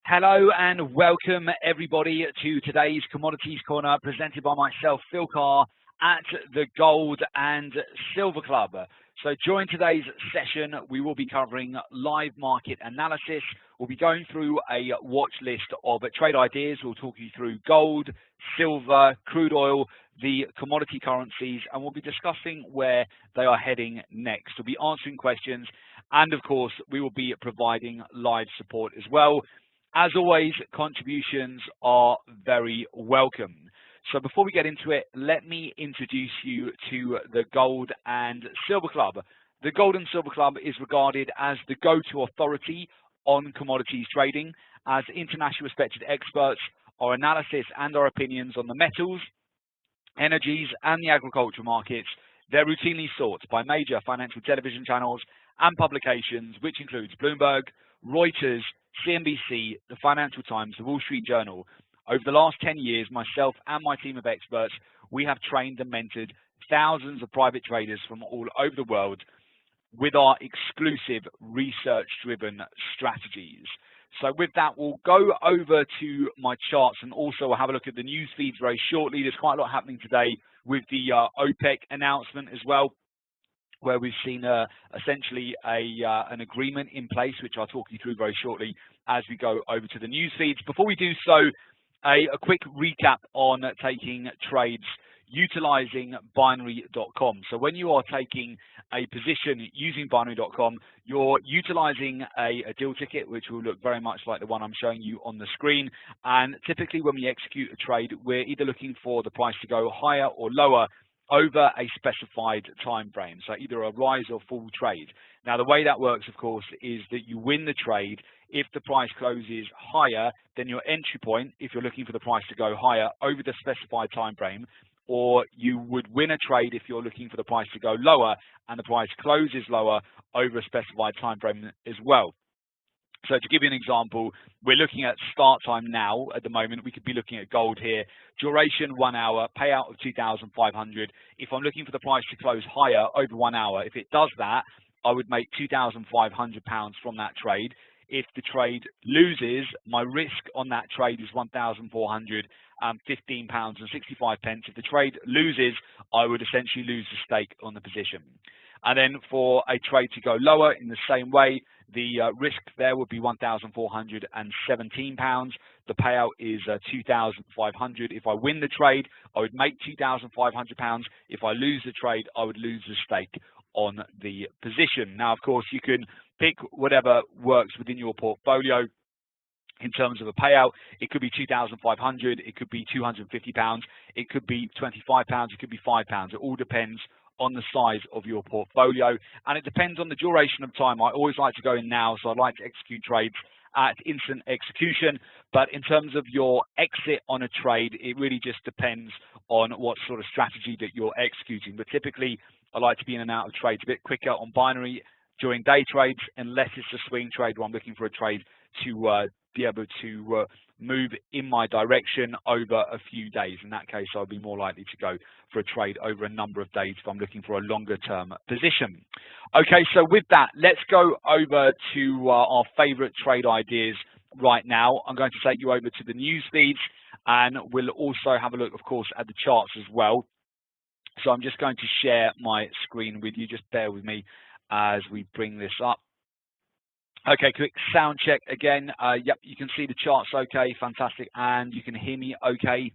Hello and welcome everybody to today's Commodities Corner presented by myself, Phil Carr, at the Gold and Silver Club. So during today's session, we will be covering live market analysis. We'll be going through a watch list of trade ideas. We'll talk you through gold, silver, crude oil, the commodity currencies, and we'll be discussing where they are heading next. We'll be answering questions, and of course, we will be providing live support as well. As always, contributions are very welcome. So before we get into it, let me introduce you to the Gold and Silver Club. The Gold and Silver Club is regarded as the go-to authority on commodities trading, as internationally respected experts. Our analysis and our opinions on the metals, energies, and the agricultural markets, they're routinely sought by major financial television channels and publications, which includes Bloomberg, Reuters, CNBC, the Financial Times, the Wall Street Journal. Over the last 10 years, myself and my team of experts, we have trained and mentored thousands of private traders from all over the world with our exclusive research-driven strategies. So with that, we'll go over to my charts and also we'll have a look at the news feeds very shortly. There's quite a lot happening today with the OPEC announcement as well, where we've seen essentially an agreement in place, which I'll talk you through very shortly as we go over to the news feeds. Before we do so, a quick recap on taking trades utilizing binary.com. So when you are taking a position using binary.com, you're utilizing a deal ticket, which will look very much like the one I'm showing you on the screen. And typically when we execute a trade, we're either looking for the price to go higher or lower over a specified time frame, so either a rise or fall trade. Now, the way that works, of course, is that you win the trade if the price closes higher than your entry point, if you're looking for the price to go higher over the specified time frame, or you would win a trade if you're looking for the price to go lower and the price closes lower over a specified time frame as well. So to give you an example, we're looking at start time now at the moment. We could be looking at gold here. Duration 1 hour, payout of 2,500. If I'm looking for the price to close higher over 1 hour, if it does that, I would make £2,500 from that trade. If the trade loses, my risk on that trade is £1,415.65. If the trade loses, I would essentially lose the stake on the position. And then for a trade to go lower in the same way, the risk there would be £1,417. The payout is £2,500. If I win the trade, I would make £2,500. If I lose the trade, I would lose the stake on the position. Now, of course, you can pick whatever works within your portfolio. In terms of a payout, it could be £2,500, it could be £250, it could be £25, it could be £5. It all depends on the size of your portfolio, and it depends on the duration of time. I always like to go in now, so I like to execute trades at instant execution. But in terms of your exit on a trade, it really just depends on what sort of strategy that you're executing. But typically, I like to be in and out of trades a bit quicker on binary during day trades, unless it's a swing trade where I'm looking for a trade to be able to move in my direction over a few days. In that case, I'll be more likely to go for a trade over a number of days if I'm looking for a longer term position. Okay, so with that, let's go over to our favorite trade ideas right now. I'm going to take you over to the news feeds, and we'll also have a look, of course, at the charts as well. So I'm just going to share my screen with you. Just bear with me as we bring this up. Okay, quick sound check again. Yep, you can see the charts okay, fantastic, and you can hear me okay.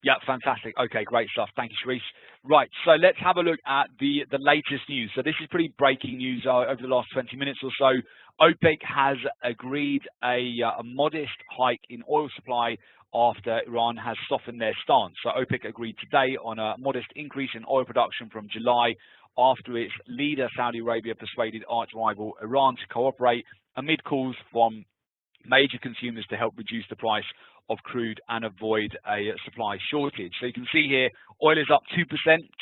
Yep, fantastic. Okay, great stuff. Thank you, Sharice. Right, so let's have a look at the latest news. So this is pretty breaking news over the last 20 minutes or so. OPEC has agreed a modest hike in oil supply after Iran has softened their stance. So OPEC agreed today on a modest increase in oil production from July, after its leader, Saudi Arabia, persuaded arch-rival Iran to cooperate amid calls from major consumers to help reduce the price of crude and avoid a supply shortage. So you can see here, oil is up 2%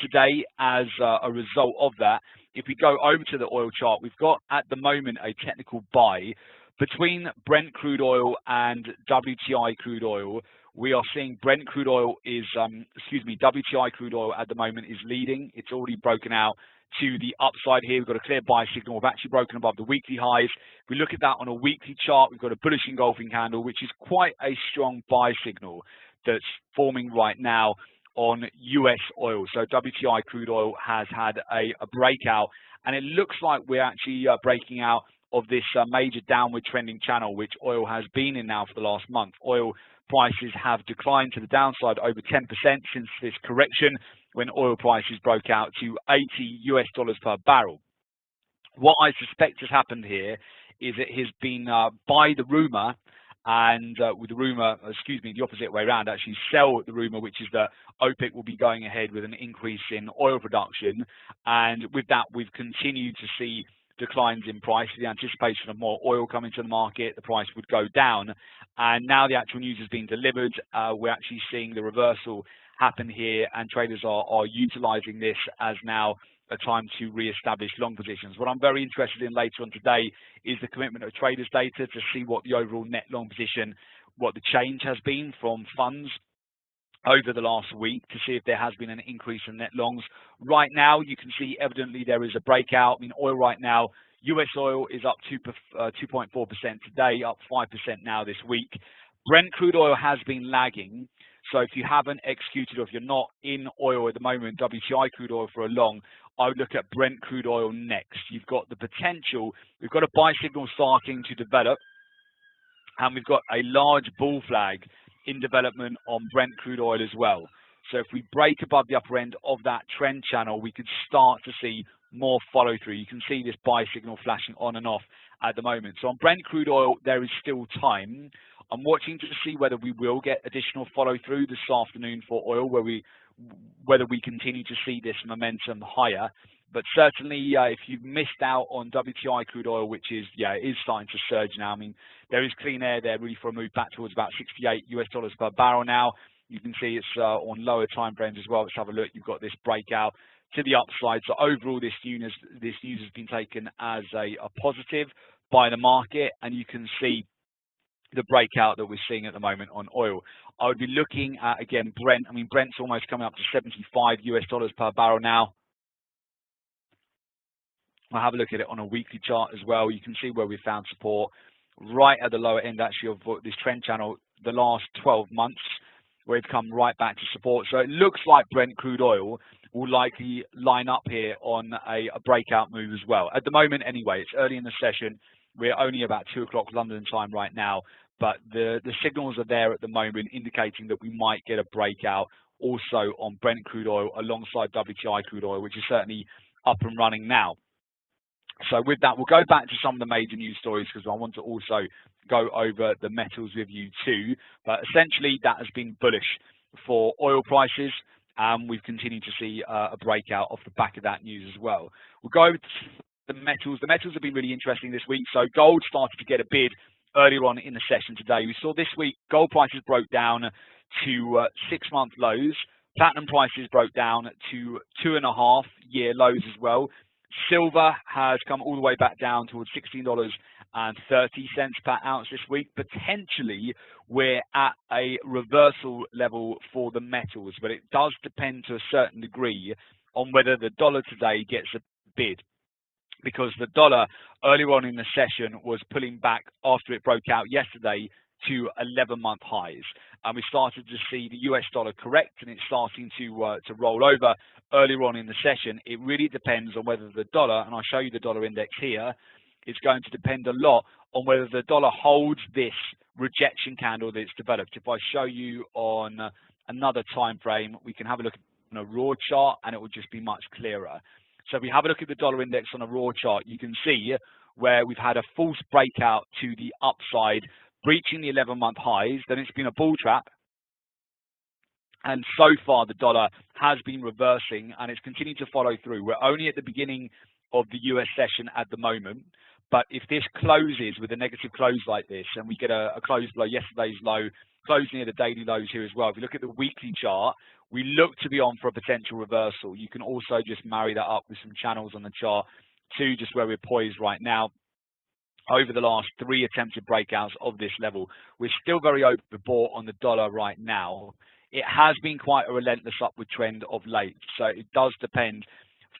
today as a result of that. If we go over to the oil chart, we've got at the moment a technical buy between Brent crude oil and WTI crude oil. we are seeing Brent crude oil is, WTI crude oil at the moment is leading. It's already broken out to the upside here. We've got a clear buy signal. We've actually broken above the weekly highs. If we look at that on a weekly chart, we've got a bullish engulfing candle, which is quite a strong buy signal that's forming right now on US oil. So WTI crude oil has had a breakout, and it looks like we're actually breaking out of this major downward trending channel, which oil has been in now for the last month. Oil prices have declined to the downside over 10% since this correction, when oil prices broke out to $80 per barrel. What I suspect has happened here is it has been buy the rumor, and with the rumor, the opposite way around, actually sell the rumor, which is that OPEC will be going ahead with an increase in oil production. And with that, we've continued to see declines in price. The anticipation of more oil coming to the market, the price would go down. And now the actual news has been delivered. We're actually seeing the reversal happen here, and traders are utilizing this as now a time to re-establish long positions. What I'm very interested in later on today is the commitment of traders data to see what the overall net long position, what the change has been from funds over the last week, to see if there has been an increase in net longs. Right now, you can see evidently there is a breakout. I mean, oil right now, US oil is up 2.4% today, up 5% now this week. Brent crude oil has been lagging. So if you haven't executed, or if you're not in oil at the moment, WTI crude oil for a long, I would look at Brent crude oil next. You've got the potential, we've got a buy signal starting to develop, and we've got a large bull flag in development on Brent crude oil as well. So if we break above the upper end of that trend channel, we could start to see more follow through. You can see this buy signal flashing on and off at the moment. So on Brent crude oil, there is still time. I'm watching to see whether we will get additional follow through this afternoon for oil, whether we continue to see this momentum higher. But certainly, if you've missed out on WTI crude oil, which is, it is starting to surge now. I mean, there is clean air there really for a move back towards about $68 per barrel now. You can see it's on lower time frames as well. Let's have a look. You've got this breakout to the upside. So overall, this news has been taken as a positive by the market, and you can see the breakout that we're seeing at the moment on oil. I would be looking at, again, Brent. I mean, Brent's almost coming up to $75 per barrel now. I'll have a look at it on a weekly chart as well. You can see where we found support right at the lower end, actually, of this trend channel the last 12 months, where we've come right back to support. So it looks like Brent crude oil will likely line up here on a breakout move as well. At the moment, anyway, it's early in the session. We're only about 2 o'clock London time right now, but the signals are there at the moment, indicating that we might get a breakout also on Brent crude oil alongside WTI crude oil, which is certainly up and running now. So with that, we'll go back to some of the major news stories, because I want to also go over the metals with you too. But essentially, that has been bullish for oil prices, and we've continued to see a breakout off the back of that news as well. We'll go over to the metals. The metals have been really interesting this week. So gold started to get a bid earlier on in the session today. We saw this week gold prices broke down to 6-month lows. Platinum prices broke down to 2.5-year lows as well. Silver has come all the way back down towards $16.30 per ounce this week. Potentially, we're at a reversal level for the metals, but it does depend to a certain degree on whether the dollar today gets a bid, because the dollar earlier on in the session was pulling back after it broke out yesterday to 11-month highs. And we started to see the US dollar correct, and it's starting to roll over earlier on in the session. It really depends on whether the dollar, and I'll show you the dollar index here, it's going to depend a lot on whether the dollar holds this rejection candle that's developed. If I show you on another time frame, we can have a look on a raw chart, and it will just be much clearer. So if we have a look at the dollar index on a raw chart, you can see where we've had a false breakout to the upside, breaching the 11-month highs. Then it's been a bull trap, and so far the dollar has been reversing, and it's continued to follow through. We're only at the beginning of the US session at the moment, but if this closes with a negative close like this, and we get a close below yesterday's low, close near the daily lows here as well, if you look at the weekly chart, we look to be on for a potential reversal. You can also just marry that up with some channels on the chart too, just where we're poised right now. over the last 3 attempted breakouts of this level. We're still very overbought on the dollar right now. It has been quite a relentless upward trend of late, so it does depend.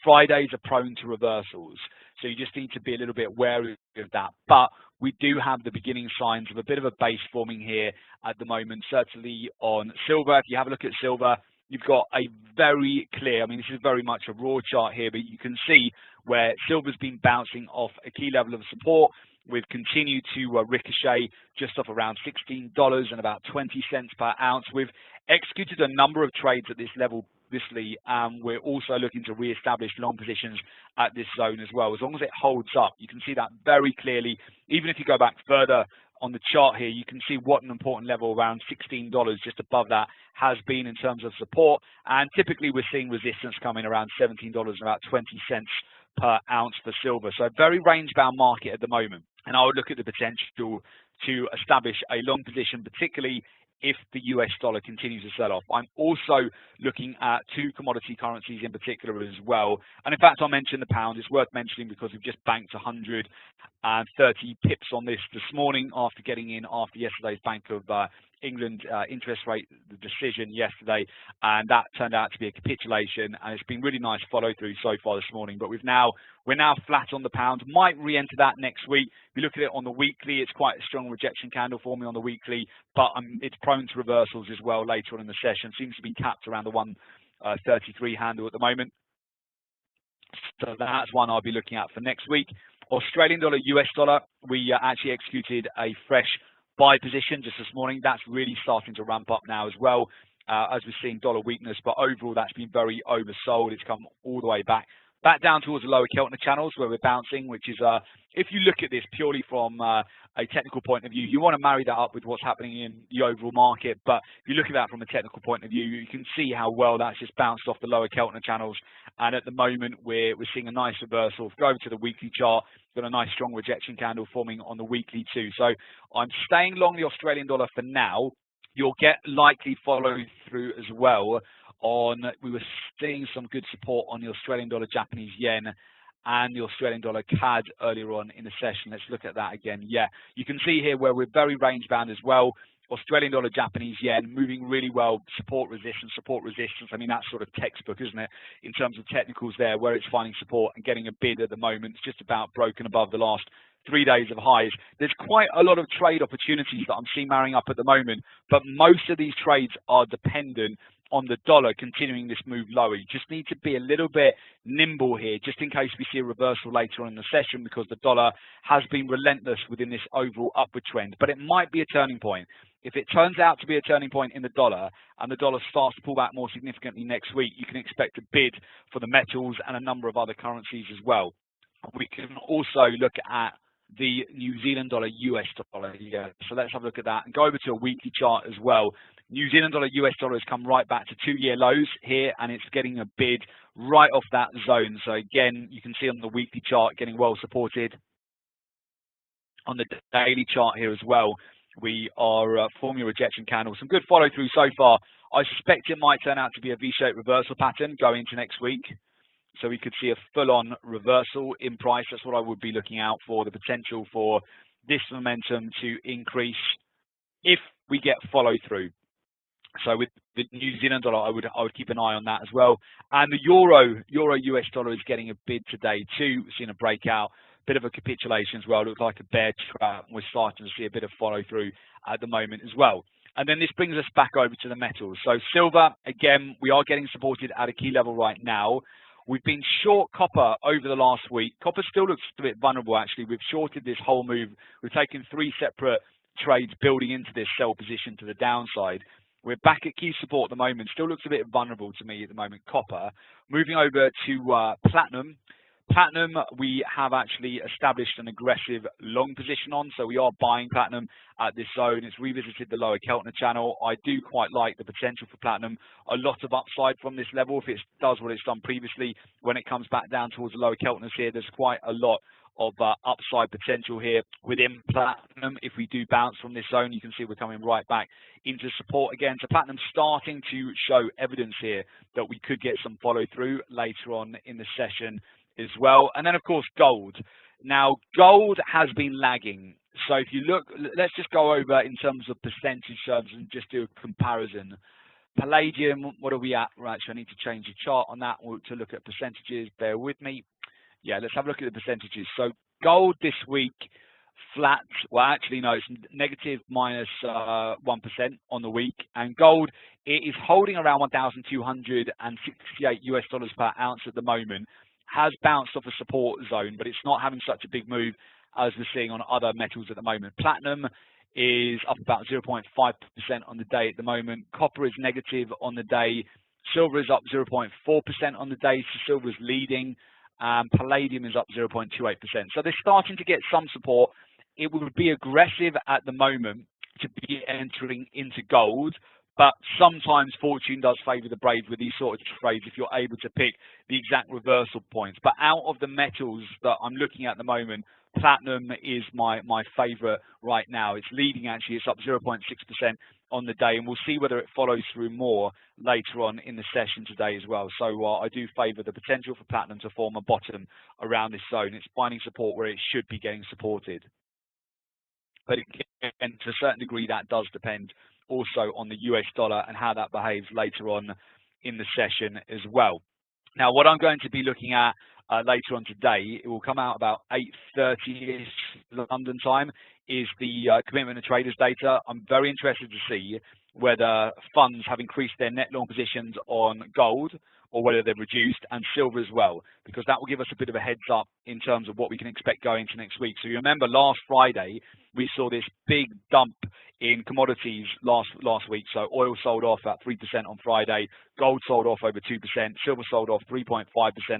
Fridays are prone to reversals, so you just need to be a little bit wary of that. But we do have the beginning signs of a bit of a base forming here at the moment, certainly on silver. If you have a look at silver, you've got a very clear, I mean, this is very much a raw chart here, but you can see where silver's been bouncing off a key level of support. We've continued to ricochet just off around $16 and about 20 cents per ounce. We've executed a number of trades at this level, obviously. We're also looking to re-establish long positions at this zone as well. As long as it holds up, you can see that very clearly. Even if you go back further on the chart here, you can see what an important level around $16 just above that has been in terms of support. And typically we're seeing resistance coming around $17 and about 20 cents per ounce for silver. So very range-bound market at the moment. And I would look at the potential to establish a long position, particularly if the US dollar continues to sell off. I'm also looking at 2 commodity currencies in particular as well. And in fact, I mentioned the pound. It's worth mentioning because we've just banked 130 pips on this morning after getting in after yesterday's Bank of England interest rate decision yesterday, and that turned out to be a capitulation, and it's been really nice follow through so far this morning. But we're now flat on the pound. Might re-enter that next week. If you look at it on the weekly, it's quite a strong rejection candle for me on the weekly, but it's prone to reversals as well later on in the session. Seems to be capped around the 133 handle at the moment. So that's one I'll be looking at for next week. Australian dollar, US dollar, we actually executed a fresh buy position just this morning. That's really starting to ramp up now as well, as we're seeing dollar weakness, but overall that's been very oversold. It's come all the way back down towards the lower Keltner channels where we're bouncing, which is, if you look at this purely from a technical point of view, you want to marry that up with what's happening in the overall market. But if you look at that from a technical point of view, you can see how well that's just bounced off the lower Keltner channels. And at the moment, we're seeing a nice reversal. Go over to the weekly chart, got a nice strong rejection candle forming on the weekly too. So I'm staying long the Australian dollar for now. You'll get likely follow through as well on, we were seeing some good support on the Australian dollar, Japanese yen, and the Australian dollar CAD earlier on in the session. Let's look at that again. Yeah, you can see here where we're very range bound as well. Australian dollar, Japanese yen moving really well. Support, resistance, support, resistance. I mean, that's sort of textbook, isn't it? In terms of technicals there, where it's finding support and getting a bid at the moment. It's just about broken above the last 3 days of highs. There's quite a lot of trade opportunities that I'm seeing marrying up at the moment, but most of these trades are dependent on the dollar continuing this move lower. You just need to be a little bit nimble here, just in case we see a reversal later on in the session, because the dollar has been relentless within this overall upward trend. But it might be a turning point. If it turns out to be a turning point in the dollar and the dollar starts to pull back more significantly next week, you can expect a bid for the metals and a number of other currencies as well. We can also look at the New Zealand dollar, US dollar. Yeah. So let's have a look at that and go over to a weekly chart as well. New Zealand dollar, US dollar has come right back to 2-year lows here, and it's getting a bid right off that zone. So again, you can see on the weekly chart getting well supported. On the daily chart here as well, we are forming a rejection candle. Some good follow through so far. I suspect it might turn out to be a V-shaped reversal pattern going into next week. So we could see a full-on reversal in price. That's what I would be looking out for, the potential for this momentum to increase if we get follow through. So with the New Zealand dollar, I would keep an eye on that as well. And the euro US dollar is getting a bid today too. We've seen a breakout, bit of a capitulation as well. It looks like a bear trap. We're starting to see a bit of follow through at the moment as well. And then this brings us back over to the metals. So silver, again, we are getting supported at a key level right now. We've been short copper over the last week. Copper still looks a bit vulnerable, actually. We've shorted this whole move. We've taken 3 separate trades building into this sell position to the downside. We're back at key support at the moment. Still looks a bit vulnerable to me at the moment, copper. Moving over to platinum. Platinum, we have actually established an aggressive long position on, so we are buying platinum at this zone. It's revisited the lower Keltner channel. I do quite like the potential for platinum. A lot of upside from this level if it does what it's done previously. When it comes back down towards the lower Keltners here, there's quite a lot of upside potential here within platinum. If we do bounce from this zone, you can see we're coming right back into support again. So platinum starting to show evidence here that we could get some follow through later on in the session as well. And then of course gold. Now, gold has been lagging. So if you look, let's just go over in terms of percentage terms and just do a comparison. Palladium, what are we at? Right, so I need to change the chart on that to look at percentages. Bear with me. Yeah, let's have a look at the percentages. So gold this week, flat. Well, actually, no, it's negative minus 1% on the week. And gold, it is holding around 1,268 US dollars per ounce at the moment. Has bounced off a support zone, but it's not having such a big move as we're seeing on other metals at the moment. Platinum is up about 0.5% on the day at the moment. Copper is negative on the day. Silver is up 0.4% on the day, so silver is leading. Palladium is up 0.28%. So they're starting to get some support. It would be aggressive at the moment to be entering into gold, but sometimes fortune does favour the brave with these sort of trades if you're able to pick the exact reversal points. But out of the metals that I'm looking at the moment, platinum is my favourite right now. It's leading actually. It's up 0.6% on the day, and we'll see whether it follows through more later on in the session today as well. So I do favour the potential for platinum to form a bottom around this zone. It's finding support where it should be getting supported. But again, to a certain degree, that does depend also on the US dollar and how that behaves later on in the session as well. Now, what I'm going to be looking at later on today, it will come out about 8:30ish London time, is the commitment of traders data. I'm very interested to see whether funds have increased their net long positions on gold or whether they've reduced, and silver as well, because that will give us a bit of a heads up in terms of what we can expect going into next week. So you remember last Friday, we saw this big dump in commodities last week. So oil sold off at 3% on Friday, gold sold off over 2%, silver sold off 3.5%.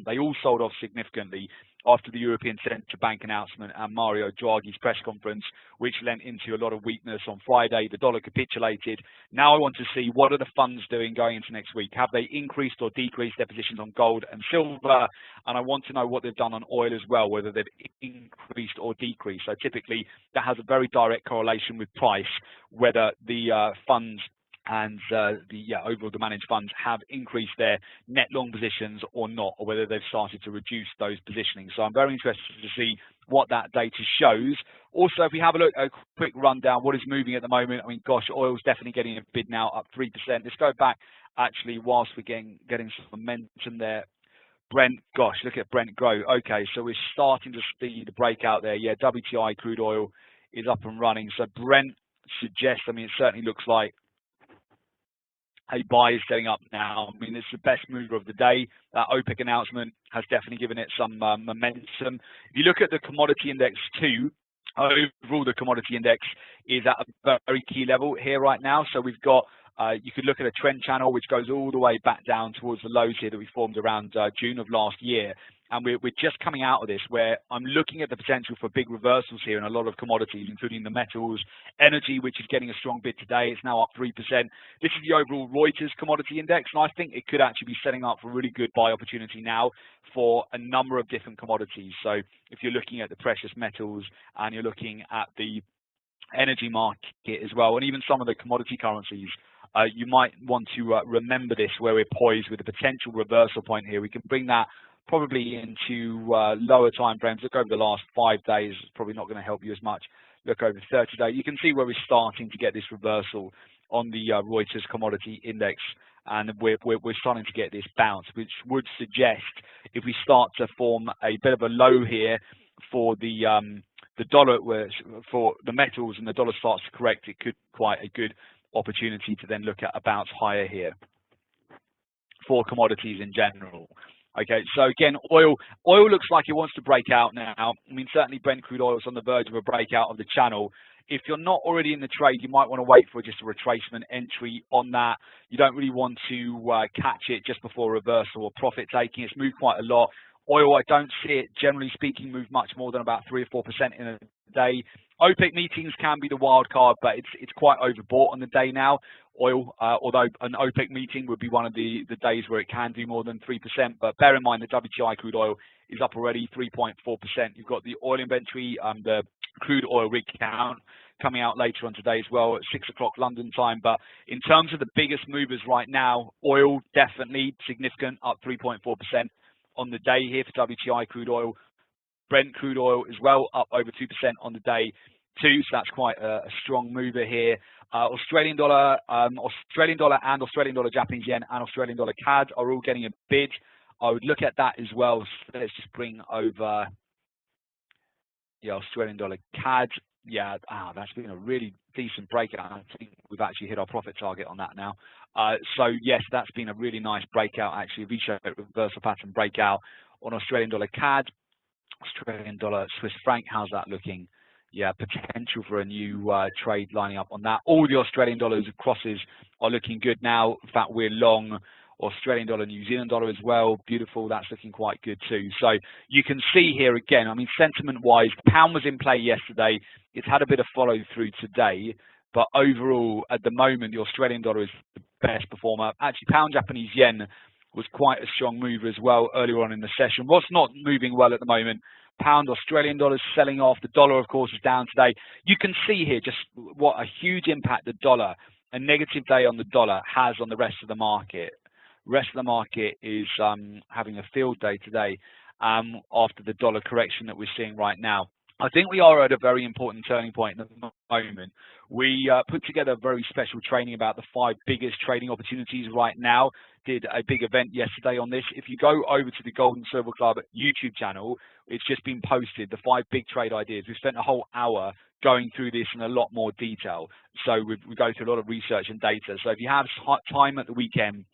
They all sold off significantly after the European Central Bank announcement and Mario Draghi's press conference, which lent into a lot of weakness on Friday. The dollar capitulated. Now I want to see what are the funds doing going into next week. Have they increased or decreased their positions on gold and silver? And I want to know what they've done on oil as well, whether they've increased or decreased. So typically that has a very direct correlation with price, whether the funds and overall the managed funds have increased their net long positions or not, or whether they've started to reduce those positionings. So I'm very interested to see what that data shows. Also, if we have a quick rundown, what is moving at the moment? I mean, gosh, oil's definitely getting a bid now, up 3%. Let's go back, actually, whilst we're getting some momentum there. Brent, gosh, look at Brent grow. Okay, so we're starting to see the breakout there. Yeah, WTI crude oil is up and running. So Brent suggests, I mean, it certainly looks like a buy is setting up now. I mean, it's the best mover of the day. That OPEC announcement has definitely given it some momentum. If you look at the commodity index too, overall the commodity index is at a very key level here right now. So we've got, you could look at a trend channel which goes all the way back down towards the lows here that we formed around June of last year. And we're just coming out of this where I'm looking at the potential for big reversals here in a lot of commodities, including the metals, energy, which is getting a strong bid today. It's now up 3%. This is the overall Reuters commodity index, and I think it could actually be setting up for a really good buy opportunity now for a number of different commodities. So if you're looking at the precious metals and you're looking at the energy market as well, and even some of the commodity currencies, you might want to remember this, where we're poised with a potential reversal point here. We can bring that probably into lower time frames. Look over the last 5 days. It's probably not going to help you as much. Look over 30 days. You can see where we're starting to get this reversal on the Reuters commodity index, and we're starting to get this bounce, which would suggest if we start to form a bit of a low here for the dollar, for the metals, and the dollar starts to correct, it could quite a good opportunity to then look at a bounce higher here for commodities in general. Okay, so again, oil looks like it wants to break out now. I mean, certainly Brent crude oil is on the verge of a breakout of the channel. If you're not already in the trade, you might want to wait for just a retracement entry on that. You don't really want to catch it just before reversal or profit taking. It's moved quite a lot. Oil, I don't see it, generally speaking, move much more than about 3 or 4% in a day. OPEC meetings can be the wild card, but it's quite overbought on the day now. Oil, although an OPEC meeting would be one of the days where it can do more than 3%. But bear in mind the WTI crude oil is up already 3.4%. You've got the oil inventory, the crude oil rig count coming out later on today as well at 6 o'clock London time. But in terms of the biggest movers right now, oil definitely significant, up 3.4% on the day here for WTI crude oil. Brent crude oil as well, up over 2% on the day too, so that's quite a strong mover here. Australian dollar and Australian dollar Japanese yen and Australian dollar CAD are all getting a bid. I would look at that as well. So let's just bring over Australian dollar CAD. Yeah, that's been a really decent breakout. I think we've actually hit our profit target on that now. So yes, that's been a really nice breakout, actually, a V-shaped reversal pattern breakout on Australian dollar CAD. Australian dollar Swiss franc, how's that looking? Yeah, potential for a new trade lining up on that. All the Australian dollars crosses are looking good now. In fact, we're long Australian dollar, New Zealand dollar as well. Beautiful. That's looking quite good too. So you can see here again, I mean, sentiment-wise, the pound was in play yesterday. It's had a bit of follow through today. But overall, at the moment, the Australian dollar is the best performer. Actually, pound Japanese yen was quite a strong mover as well earlier on in the session. What's not moving well at the moment? Pound Australian dollars selling off. The dollar, of course, is down today. You can see here just what a huge impact the dollar, a negative day on the dollar, has on the rest of the market. Rest of the market is having a field day today after the dollar correction that we're seeing right now. I think we are at a very important turning point at the moment. We put together a very special training about the 5 biggest trading opportunities right now. Did a big event yesterday on this. If you go over to the Gold and Silver Club YouTube channel, it's just been posted, the 5 big trade ideas. We spent a whole hour going through this in a lot more detail. So we go through a lot of research and data. So if you have time at the weekend,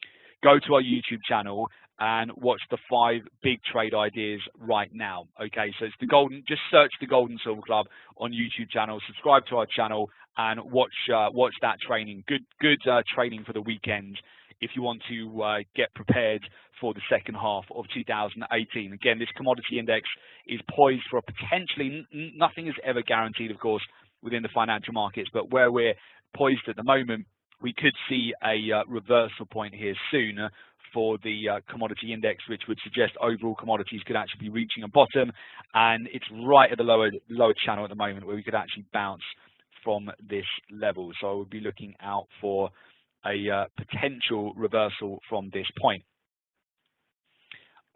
go to our YouTube channel and watch the 5 big trade ideas right now. Okay, so it's just search the Gold and Silver Club on YouTube channel, subscribe to our channel, and watch that training. Good training for the weekend if you want to get prepared for the second half of 2018. Again, this commodity index is poised for a potentially, nothing is ever guaranteed, of course, within the financial markets, but where we're poised at the moment, we could see a reversal point here soon for the commodity index, which would suggest overall commodities could actually be reaching a bottom, and it's right at the lower channel at the moment where we could actually bounce from this level. So I would be looking out for a potential reversal from this point.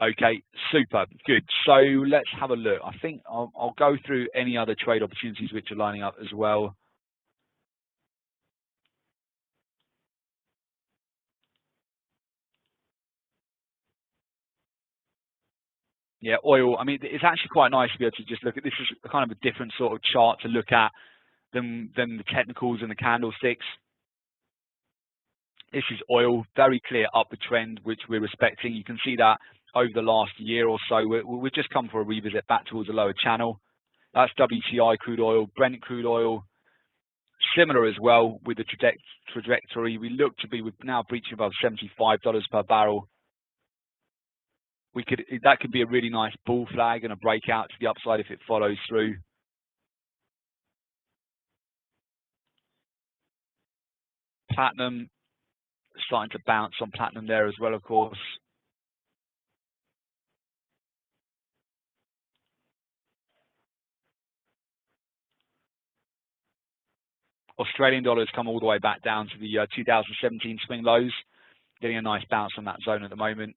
Okay, super, good. So let's have a look. I think I'll go through any other trade opportunities which are lining up as well. Yeah, oil. I mean, it's actually quite nice to be able to just look at this. Is kind of a different sort of chart to look at than the technicals and the candlesticks. This is oil, very clear upward trend, which we're respecting. You can see that over the last year or so. We've just come for a revisit back towards the lower channel. That's WTI crude oil, Brent crude oil. Similar as well with the trajectory. We look to be now breaching above $75 per barrel. That could be a really nice bull flag and a breakout to the upside if it follows through. Platinum, starting to bounce on platinum there as well, of course. Australian dollars come all the way back down to the 2017 swing lows, getting a nice bounce on that zone at the moment.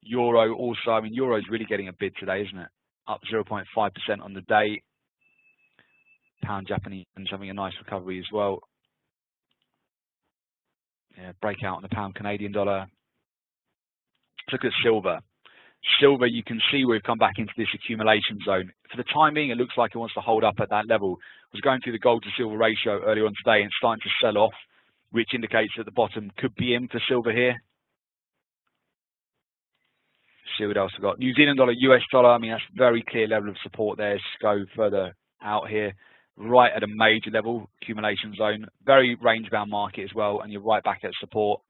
Euro also, I mean, euro is really getting a bid today, isn't it? Up 0.5% on the day. Pound Japanese having a nice recovery as well. Yeah, breakout on the pound Canadian dollar. Let's look at silver. Silver, you can see we've come back into this accumulation zone. For the time being, it looks like it wants to hold up at that level. I was going through the gold to silver ratio earlier on today and it's starting to sell off, which indicates that the bottom could be in for silver here. See what else we've got. New Zealand dollar, US dollar. I mean, that's a very clear level of support there. Let's go further out here. Right at a major level, accumulation zone. Very range-bound market as well, and you're right back at support.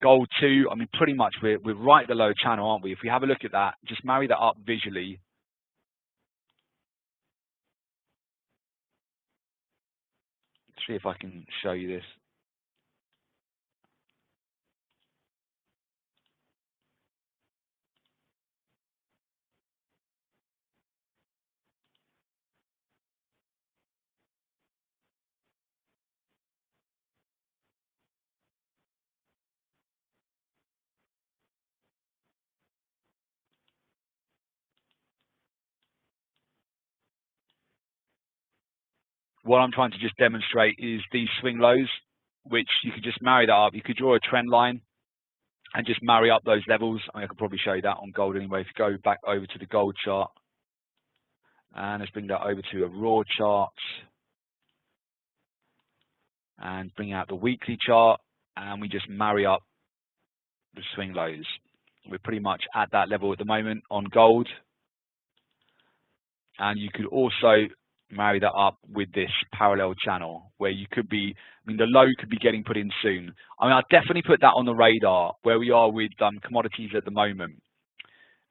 Gold too, I mean, pretty much we're right at the lower channel, aren't we? If we have a look at that, just marry that up visually. Let's see if I can show you this. what I'm trying to just demonstrate is these swing lows, which you could just marry that up. You could draw a trend line and just marry up those levels. I could probably show you that on gold anyway. If you go back over to the gold chart, and let's bring that over to a raw chart, and bring out the weekly chart, and we just marry up the swing lows. We're pretty much at that level at the moment on gold. And you could also marry that up with this parallel channel where you could be, I mean, the low could be getting put in soon. I mean, I'd definitely put that on the radar where we are with commodities at the moment.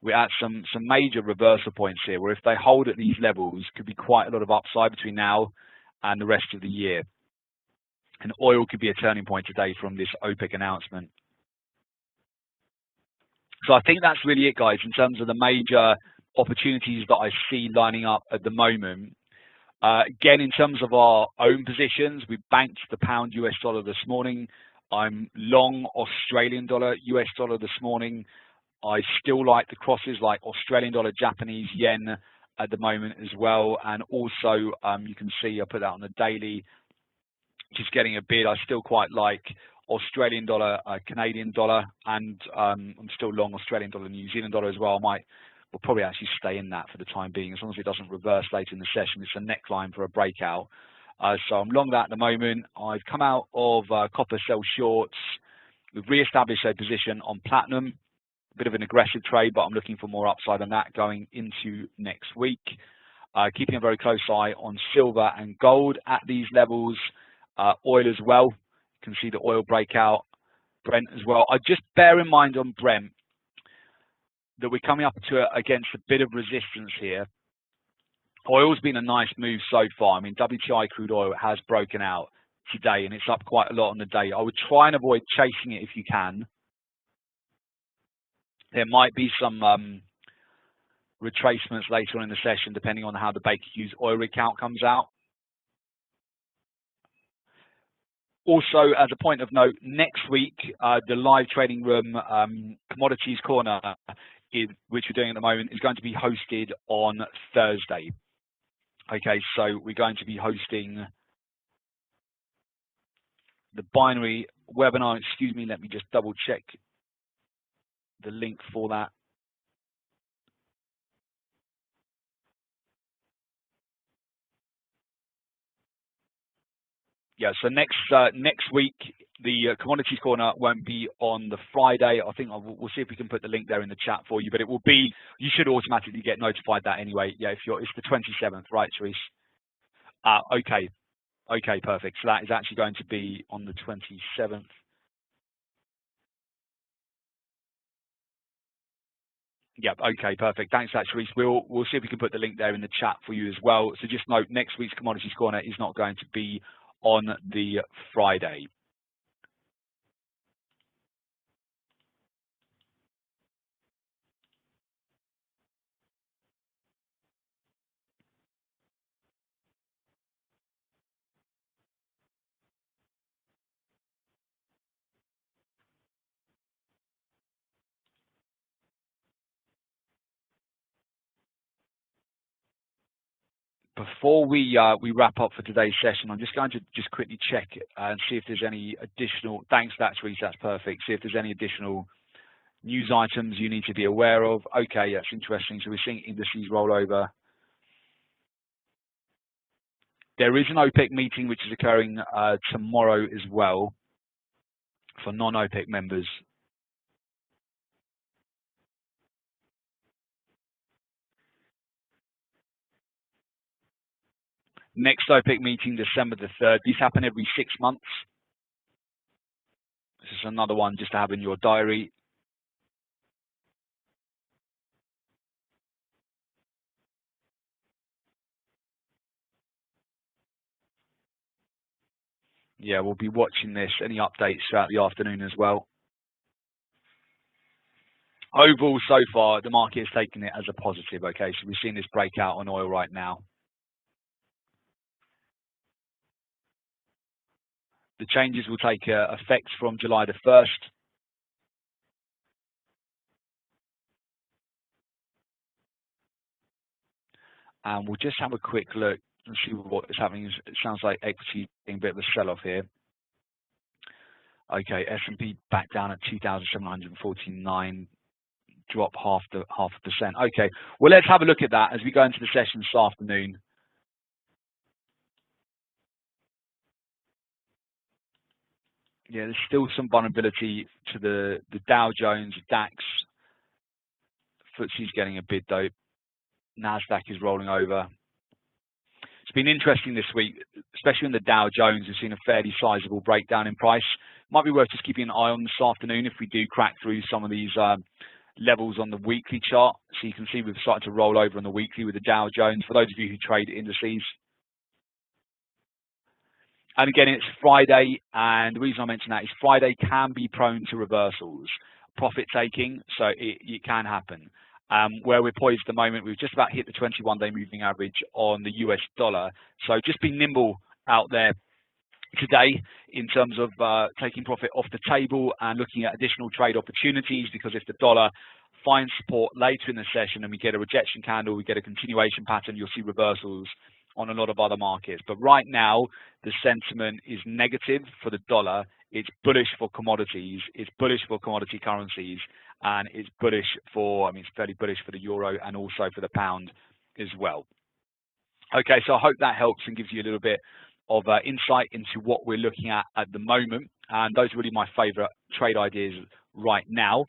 We're at some major reversal points here where if they hold at these levels, could be quite a lot of upside between now and the rest of the year. And oil could be a turning point today from this OPEC announcement. So I think that's really it, guys, in terms of the major opportunities that I see lining up at the moment. Again, in terms of our own positions, we banked the pound US dollar this morning. I'm long Australian dollar US dollar this morning. I still like the crosses like Australian dollar, Japanese yen at the moment as well. And also, you can see I put that on the daily, just getting a bid. I still quite like Australian dollar, Canadian dollar, and I'm still long Australian dollar, New Zealand dollar as well. We'll probably actually stay in that for the time being, as long as it doesn't reverse later in the session. It's a neckline for a breakout. So I'm long that at the moment. I've come out of copper sell shorts. We've re-established a position on platinum. A bit of an aggressive trade, but I'm looking for more upside on that going into next week. Keeping a very close eye on silver and gold at these levels. Oil as well. You can see the oil breakout. Brent as well. I just bear in mind on Brent that we're coming up to against a bit of resistance here. Oil's been a nice move so far. I mean, WTI crude oil has broken out today, and it's up quite a lot on the day. I would try and avoid chasing it if you can. There might be some retracements later on in the session, depending on how the Baker Hughes oil rig count comes out. Also, as a point of note, next week, the live trading room commodities corner, which we're doing at the moment, is going to be hosted on Thursday. Okay, so we're going to be hosting the binary webinar. Excuse me, let me just double check the link for that. Yeah, so next week, the commodities corner won't be on the Friday. I think we'll see if we can put the link there in the chat for you, but it will be, you should automatically get notified that anyway. Yeah, it's the 27th, right, Therese? Okay, perfect. So that is actually going to be on the 27th. Yep, okay, perfect. Thanks for that, Therese. We'll see if we can put the link there in the chat for you as well. So just note, next week's commodities corner is not going to be on the Friday. Before we wrap up for today's session, I'm just going to quickly check and see if there's any additional, thanks for that, Therese, that's perfect. See if there's any additional news items you need to be aware of. Okay, that's interesting. So we're seeing indices roll over. There is an OPEC meeting which is occurring tomorrow as well for non-OPEC members. Next OPEC meeting, December the 3rd. These happen every 6 months. This is another one just to have in your diary. Yeah, we'll be watching this. Any updates throughout the afternoon as well. Overall, so far, the market is taking it as a positive. Okay, so we've seen this breakout on oil right now. The changes will take effect from July the 1st. And we'll just have a quick look Let's see what is happening. It sounds like equity being a bit of a sell-off here. Okay, S&P back down at 2,749, drop half a percent. Okay, well, let's have a look at that as we go into the session this afternoon. Yeah, there's still some vulnerability to the Dow Jones, DAX. FTSE's getting a bid though. NASDAQ is rolling over. It's been interesting this week, especially in the Dow Jones. We've seen a fairly sizable breakdown in price. Might be worth just keeping an eye on this afternoon if we do crack through some of these levels on the weekly chart. So you can see we've started to roll over on the weekly with the Dow Jones, for those of you who trade indices. And again, it's Friday, and the reason I mention that is Friday can be prone to reversals, profit taking, so it can happen. Where we're poised at the moment, we've just about hit the 21-day moving average on the US dollar. So just be nimble out there today in terms of taking profit off the table and looking at additional trade opportunities, because if the dollar finds support later in the session and we get a rejection candle, we get a continuation pattern, you'll see reversals on a lot of other markets. But right now, the sentiment is negative for the dollar. It's bullish for commodities. It's bullish for commodity currencies. And it's bullish for, I mean, it's fairly bullish for the euro and also for the pound as well. Okay, so I hope that helps and gives you a little bit of insight into what we're looking at the moment. And those are really my favorite trade ideas right now.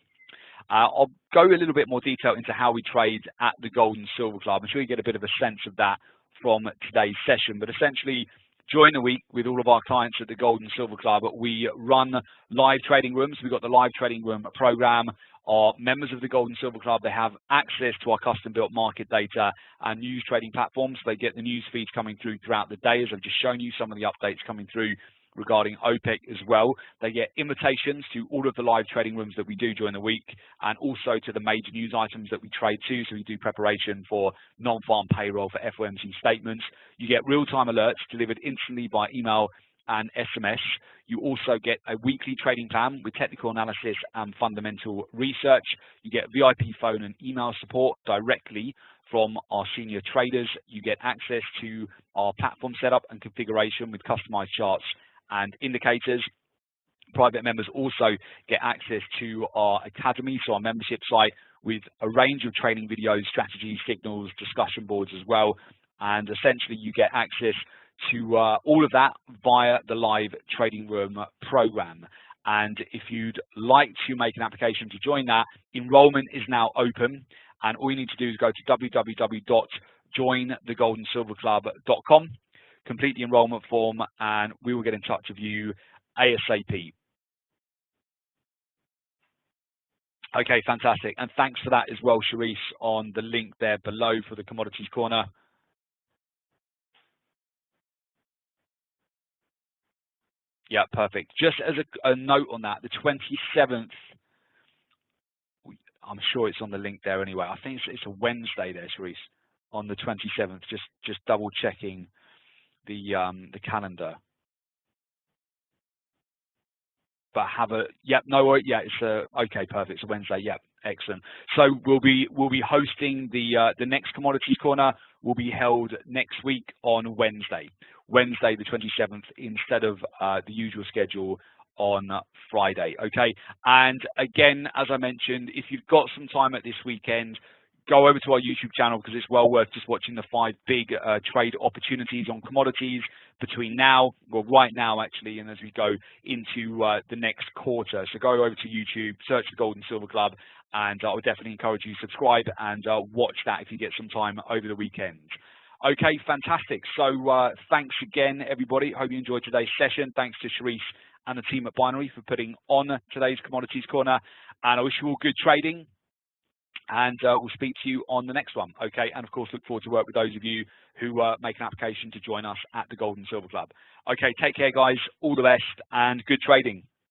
I'll go a little bit more detail into how we trade at the Gold and Silver Club. I'm sure you get a bit of a sense of that from today's session. But essentially, during the week with all of our clients at the Gold and Silver Club, we run live trading rooms. We've got the live trading room program. Our members of the Gold and Silver Club, they have access to our custom-built market data and news trading platforms. They get the news feeds coming through throughout the day, as I've just shown you some of the updates coming through regarding OPEC as well. They get invitations to all of the live trading rooms that we do during the week, and also to the major news items that we trade to. So we do preparation for non-farm payroll, for FOMC statements. You get real-time alerts delivered instantly by email and SMS. You also get a weekly trading plan with technical analysis and fundamental research. You get VIP phone and email support directly from our senior traders. You get access to our platform setup and configuration with customized charts and indicators. Private members also get access to our academy, so our membership site, with a range of training videos, strategies, signals, discussion boards as well. And essentially you get access to all of that via the live trading room program. And if you'd like to make an application to join that, enrollment is now open, and all you need to do is go to www.jointhegoldensilverclub.com, complete the enrollment form, and we will get in touch with you ASAP. Okay, fantastic. And thanks for that as well, Sharice, on the link there below for the Commodities Corner. Yeah, perfect. Just as a note on that, the 27th, I'm sure it's on the link there anyway. I think it's a Wednesday there, Sharice, on the 27th. Just double checking the calendar. But have a it's okay, perfect. It's a Wednesday. Yep, excellent. So we'll be hosting the next Commodities Corner will be held next week on Wednesday the 27th, instead of the usual schedule on Friday. Okay, and again, as I mentioned, if you've got some time at this weekend, go over to our YouTube channel, because it's well worth just watching the 5 big trade opportunities on commodities between now, well, right now actually, and as we go into the next quarter. So go over to YouTube, search the Gold and Silver Club, and I would definitely encourage you to subscribe and watch that if you get some time over the weekend. Okay, fantastic. So thanks again, everybody. Hope you enjoyed today's session. Thanks to Sharice and the team at Binary for putting on today's Commodities Corner, and I wish you all good trading. And we'll speak to you on the next one. Okay, and of course, look forward to work with those of you who make an application to join us at the Gold and Silver Club. Okay, take care, guys. All the best and good trading.